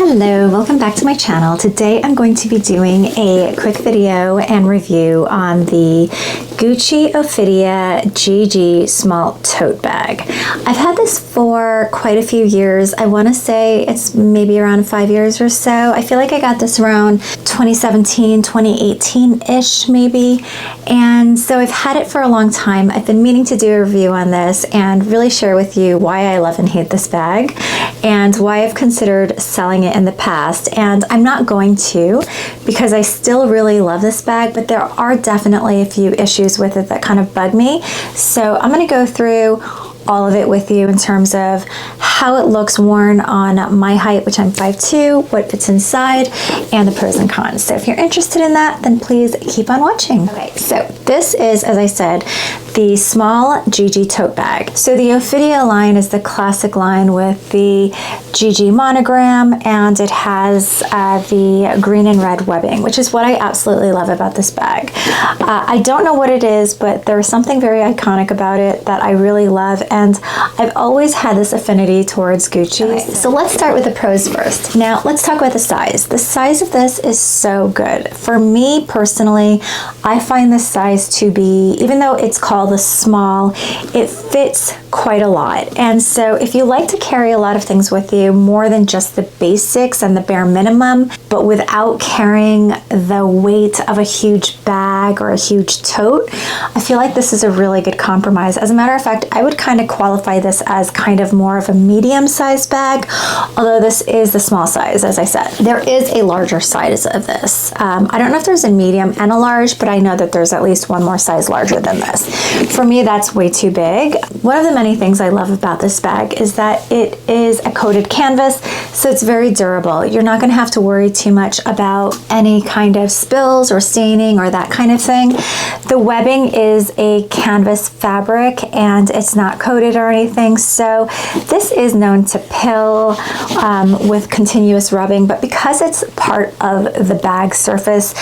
Hello, welcome back to my channel. Today I'm going to be doing a quick video and review on the Gucci Ophidia GG small tote bag. I've had this for quite a few years. I want to say it's maybe around 5 years or so. I feel like I got this around 2017, 2018-ish maybe. And so I've had it for a long time. I've been meaning to do a review on this and really share with you why I love and hate this bag and why I've considered selling it in the past. And I'm not going to, because I still really love this bag, but there are definitely a few issues with it that kind of bug me. So I'm going to go through all of it with you in terms of how it looks worn on my height, which I'm 5'2", what fits inside, and the pros and cons. So if you're interested in that, then please keep on watching. Okay, so this is, as I said, the small GG tote bag. So the Ophidia line is the classic line with the GG monogram, and it has the green and red webbing, which is what I absolutely love about this bag. I don't know what it is, but there's something very iconic about it that I really love, and I've always had this affinity towards Gucci. Okay, so let's start with the pros first. Now let's talk about the size. The size of this is so good. For me personally, I find this size to be, even though it's called a small, it fits quite a lot. And so if you like to carry a lot of things with you, more than just the basics and the bare minimum, but without carrying the weight of a huge bag or a huge tote, I feel like this is a really good compromise. As a matter of fact, I would kind of qualify this as kind of more of a medium-sized bag, although this is the small size, as I said. There is a larger size of this. I don't know if there's a medium and a large, but I know that there's at least one more size larger than this. For me, that's way too big. One of the many things I love about this bag is that it is a coated canvas, so it's very durable. You're not going to have to worry too much about any kind of spills or staining or that kind of thing. The webbing is a canvas fabric and it's not coated or anything, so this is known to pill with continuous rubbing, but because it's part of the bag surface,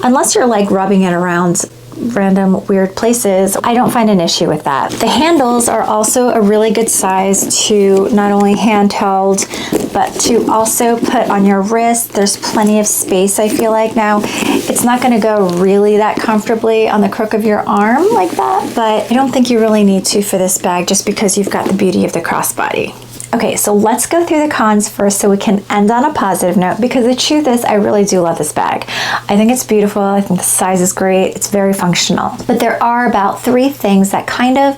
unless you're like rubbing it around random weird places, I don't find an issue with that. The handles are also a really good size to not only handheld, but to also put on your wrist. There's plenty of space, I feel like. Now, it's not going to go really that comfortably on the crook of your arm like that, but I don't think you really need to for this bag just because you've got the beauty of the crossbody. Okay, so let's go through the cons first so we can end on a positive note, because the truth is I really do love this bag. I think it's beautiful. I think the size is great. It's very functional. But there are about 3 things that kind of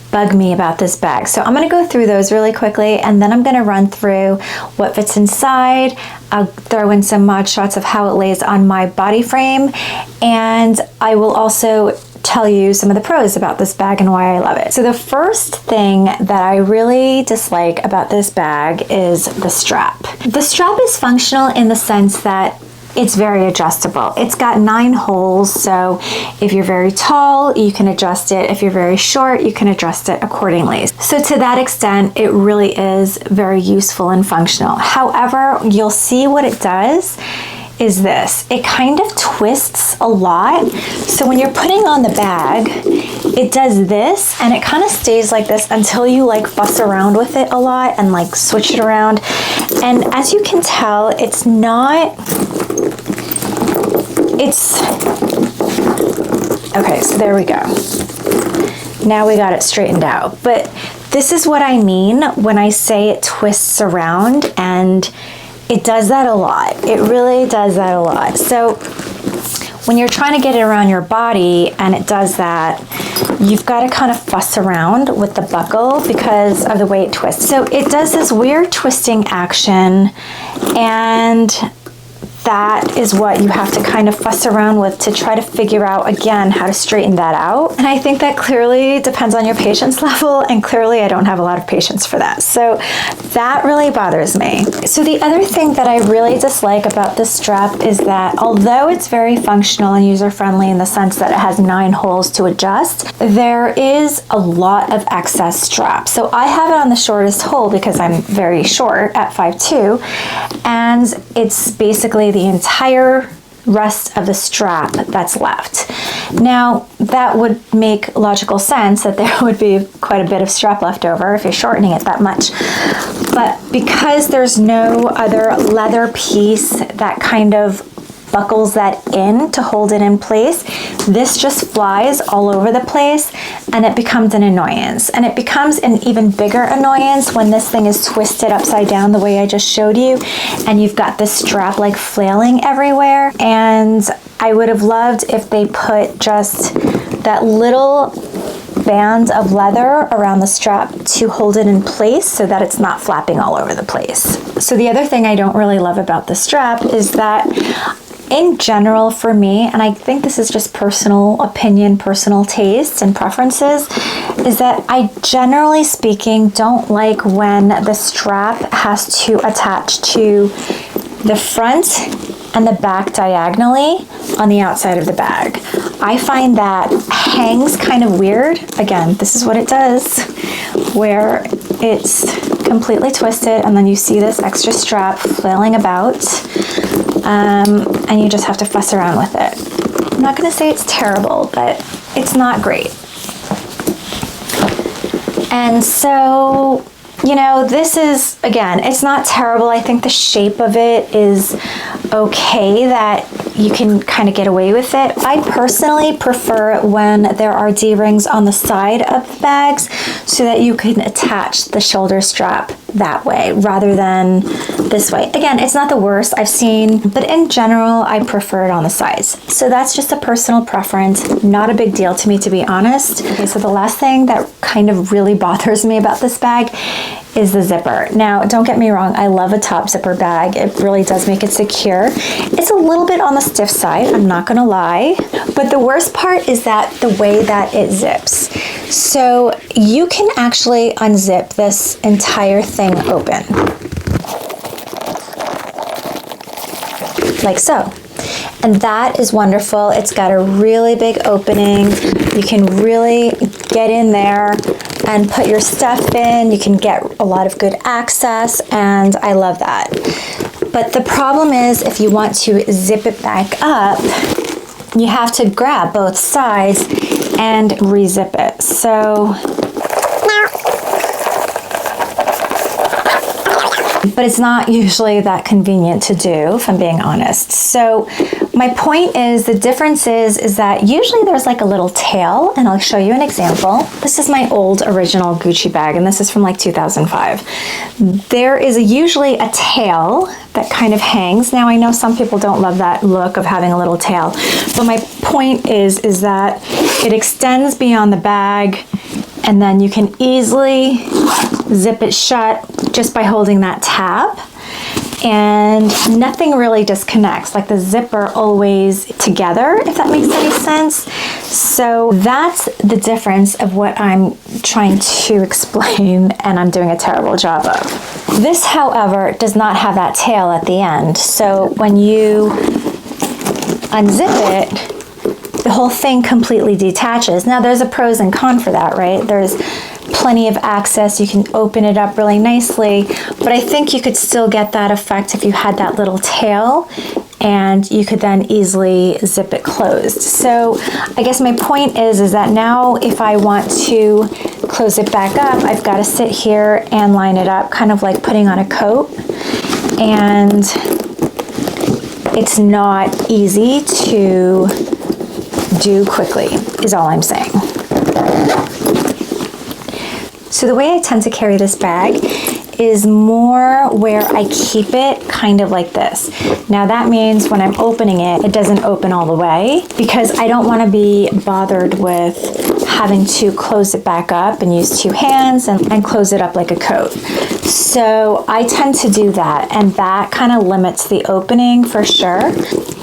bug me about this bag. So I'm going to go through those really quickly, and then I'm going to run through what fits inside. I'll throw in some mod shots of how it lays on my body frame, and I will also tell you some of the pros about this bag and why I love it. So the first thing that I really dislike about this bag is the strap. The strap is functional in the sense that it's very adjustable. It's got 9 holes, so if you're very tall, you can adjust it. If you're very short, you can adjust it accordingly. So to that extent, it really is very useful and functional. However, you'll see what it does is this. It kind of twists a lot. So when you're putting on the bag, it does this and it kind of stays like this until you like fuss around with it a lot and like switch it around. And as you can tell, it's not, okay, so there we go. Now we got it straightened out. But this is what I mean when I say it twists around, and it does that a lot. It really does that a lot. So when you're trying to get it around your body and it does that, you've got to kind of fuss around with the buckle because of the way it twists. So it does this weird twisting action, and that is what you have to kind of fuss around with to try to figure out, again, how to straighten that out. And I think that clearly depends on your patience level, and clearly I don't have a lot of patience for that. So that really bothers me. So the other thing that I really dislike about this strap is that although it's very functional and user-friendly in the sense that it has 9 holes to adjust, there is a lot of excess strap. So I have it on the shortest hole because I'm very short at 5'2", and it's basically the entire rest of the strap that's left. Now, that would make logical sense that there would be quite a bit of strap left over if you're shortening it that much. But because there's no other leather piece that kind of buckles that in to hold it in place, this just flies all over the place and it becomes an annoyance. And it becomes an even bigger annoyance when this thing is twisted upside down the way I just showed you and you've got this strap like flailing everywhere. And I would have loved if they put just that little band of leather around the strap to hold it in place so that it's not flapping all over the place. So the other thing I don't really love about the strap is that in general for me, and I think this is just personal opinion, personal taste and preferences, is that I generally speaking don't like when the strap has to attach to the front and the back diagonally on the outside of the bag. I find that hangs kind of weird. Again, this is what it does, where it's completely twisted and then you see this extra strap flailing about, and you just have to fuss around with it. I'm not gonna say it's terrible, but it's not great. And so, you know, this is, again, it's not terrible. I think the shape of it is okay, that you can kind of get away with it. I personally prefer when there are D-rings on the side of the bags so that you can attach the shoulder strap that way rather than this way. Again, it's not the worst I've seen, but in general, I prefer it on the sides. So that's just a personal preference, not a big deal to me, to be honest. Okay, so the last thing that kind of really bothers me about this bag is the zipper. Now, don't get me wrong, I love a top zipper bag. It really does make it secure. It's a little bit on the stiff side, I'm not gonna lie, but the worst part is that the way that it zips. So you can actually unzip this entire thing open. Like so. And that is wonderful. It's got a really big opening. You can really get in there and put your stuff in. You can get a lot of good access, and I love that. But the problem is, if you want to zip it back up, you have to grab both sides and re-zip it. So, but it's not usually that convenient to do, if I'm being honest. So my point is, the difference is that usually there's like a little tail, and I'll show you an example. This is my old original Gucci bag, and this is from like 2005. There is usually a tail that kind of hangs. Now I know some people don't love that look of having a little tail, but my point is that it extends beyond the bag, and then you can easily zip it shut just by holding that tab, and nothing really disconnects, like the zipper always together, if that makes any sense. So that's the difference of what I'm trying to explain, and I'm doing a terrible job of. This, however, does not have that tail at the end. So when you unzip it, the whole thing completely detaches. Now there's a pros and cons for that, right? There's plenty of access. You can open it up really nicely, but I think you could still get that effect if you had that little tail, and you could then easily zip it closed. So I guess my point is that now if I want to close it back up, I've got to sit here and line it up, kind of like putting on a coat, and it's not easy to do quickly, is all I'm saying. So the way I tend to carry this bag is more where I keep it kind of like this. Now that means when I'm opening it, it doesn't open all the way, because I don't want to be bothered with having to close it back up and use two hands and close it up like a coat. So I tend to do that, and that kind of limits the opening for sure.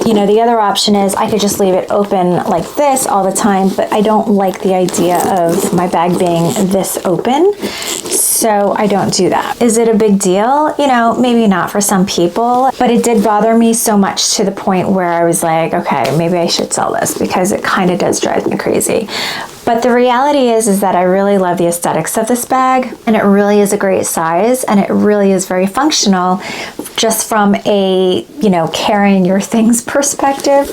You know, the other option is I could just leave it open like this all the time, but I don't like the idea of my bag being this open, so I don't do that. Is it a big deal? You know, maybe not for some people, but it did bother me so much to the point where I was like, okay, maybe I should sell this, because it kind of does drive me crazy. But the reality is that I really love the aesthetics of this bag, and it really is a great size, and it really is very functional just from a, you know, carrying your things perspective.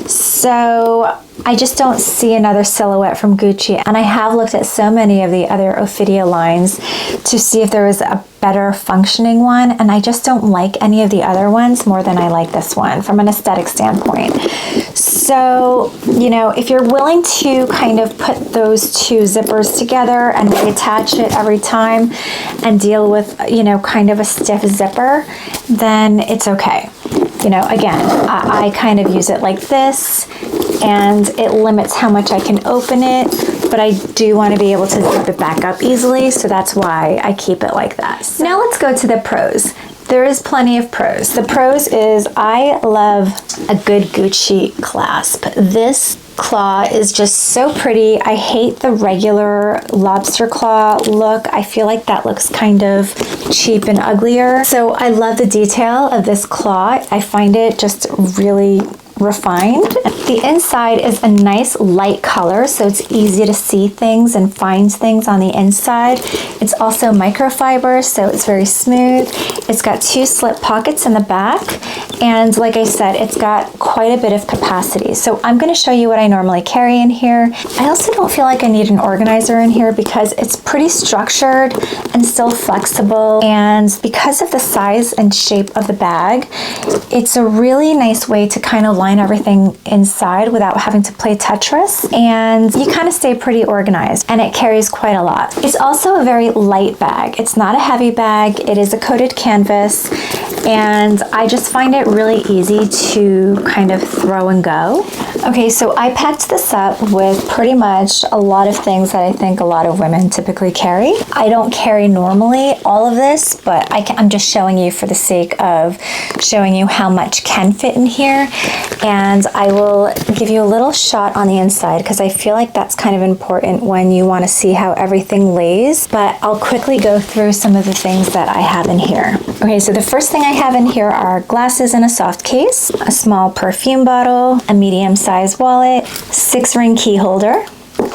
So I just don't see another silhouette from Gucci, and I have looked at so many of the other Ophidia lines to see if there was a better functioning one, and I just don't like any of the other ones more than I like this one from an aesthetic standpoint. So, you know, if you're willing to kind of put those two zippers together and reattach it every time and deal with, you know, kind of a stiff zipper, then it's okay. You know, again, I kind of use it like this, and it limits how much I can open it, but I do want to be able to zip it back up easily, so that's why I keep it like that. So now let's go to the pros. There is plenty of pros. The pros is I love a good Gucci clasp. This claw is just so pretty. I hate the regular lobster claw look. I feel like that looks kind of cheap and uglier. So I love the detail of this claw. I find it just really refined. The inside is a nice light color, so it's easy to see things and find things on the inside. It's also microfiber, so it's very smooth. It's got two slip pockets in the back, and like I said, it's got quite a bit of capacity. So I'm going to show you what I normally carry in here. I also don't feel like I need an organizer in here because it's pretty structured and still flexible, and because of the size and shape of the bag, it's a really nice way to kind of line everything inside without having to play Tetris, and you kind of stay pretty organized, and it carries quite a lot. It's also a very light bag. It's not a heavy bag. It is a coated canvas, and I just find it really easy to kind of throw and go. Okay, so I packed this up with pretty much a lot of things that I think a lot of women typically carry. I don't carry normally all of this, but I'm just showing you for the sake of showing you how much can fit in here. And I will give you a little shot on the inside because I feel like that's kind of important when you want to see how everything lays. But I'll quickly go through some of the things that I have in here. Okay, so the first thing I have in here are glasses in a soft case, a small perfume bottle, a medium-sized wallet, 6-ring key holder,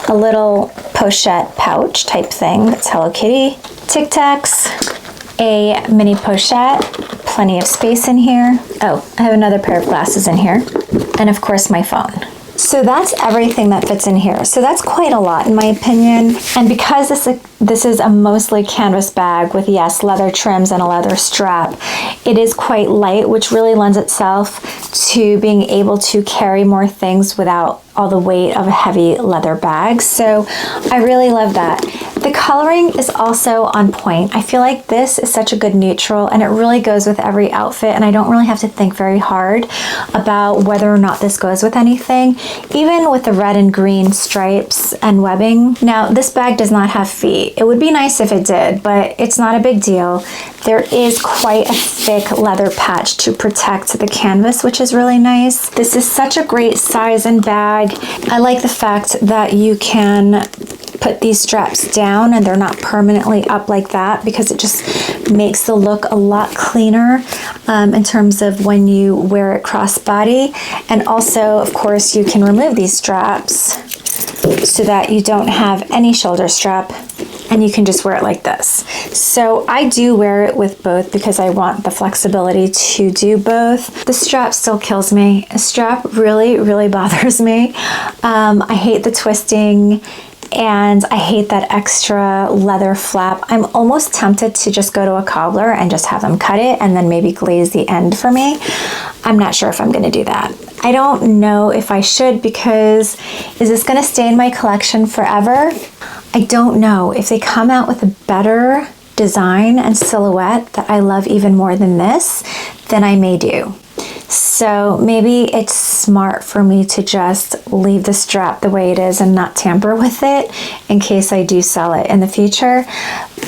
a little pochette pouch type thing that's Hello Kitty, Tic Tacs, a mini pochette, plenty of space in here. Oh, I have another pair of glasses in here, and of course my phone. So that's everything that fits in here. So that's quite a lot in my opinion. And because this is a mostly canvas bag with, yes, leather trims and a leather strap, it is quite light, which really lends itself to being able to carry more things without all the weight of a heavy leather bag. So I really love that. The coloring is also on point. I feel like this is such a good neutral, and it really goes with every outfit, and I don't really have to think very hard about whether or not this goes with anything, even with the red and green stripes and webbing. Now, this bag does not have feet. It would be nice if it did, but it's not a big deal. There is quite a thick leather patch to protect the canvas, which is really nice. This is such a great size and bag. I like the fact that you can put these straps down and they're not permanently up like that, because it just makes the look a lot cleaner in terms of when you wear it crossbody. And also, of course, you can remove these straps so that you don't have any shoulder strap, and you can just wear it like this. So I do wear it with both because I want the flexibility to do both. The strap still kills me. A strap really, really bothers me. I hate the twisting, and I hate that extra leather flap. I'm almost tempted to just go to a cobbler and just have them cut it and then maybe glaze the end for me. I'm not sure if I'm gonna do that. I don't know if I should, because is this gonna stay in my collection forever? I don't know. If they come out with a better design and silhouette that I love even more than this, then I may do. So maybe it's smart for me to just leave the strap the way it is and not tamper with it in case I do sell it in the future.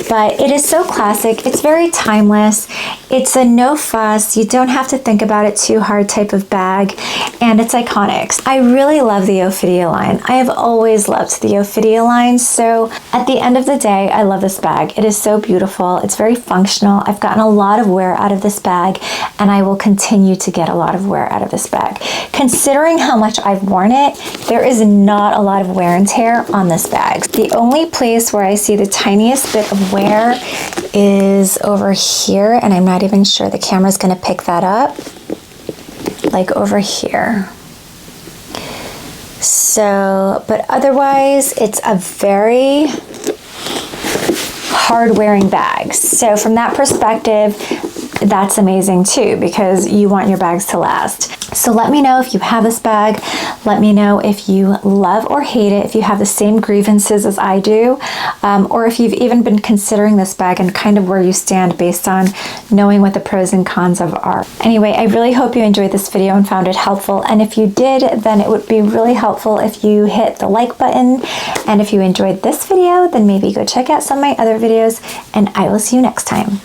But it is so classic. It's very timeless. It's a no fuss. You don't have to think about it too hard type of bag, and it's iconic. I really love the Ophidia line. I have always loved the Ophidia line. So at the end of the day, I love this bag. It is so beautiful. It's very functional. I've gotten a lot of wear out of this bag, and I will continue to get a lot of wear out of this bag. Considering how much I've worn it, there is not a lot of wear and tear on this bag. The only place where I see the tiniest bit of wear is over here, and I'm not even sure the camera's going to pick that up, like over here. So, but otherwise, it's a very hard wearing bag. So from that perspective, that's amazing too, because you want your bags to last. So let me know if you have this bag. Let me know if you love or hate it, if you have the same grievances as I do, or if you've even been considering this bag and kind of where you stand based on knowing what the pros and cons of are. Anyway, I really hope you enjoyed this video and found it helpful. And if you did, then it would be really helpful if you hit the like button. And if you enjoyed this video, then maybe go check out some of my other videos, and I will see you next time.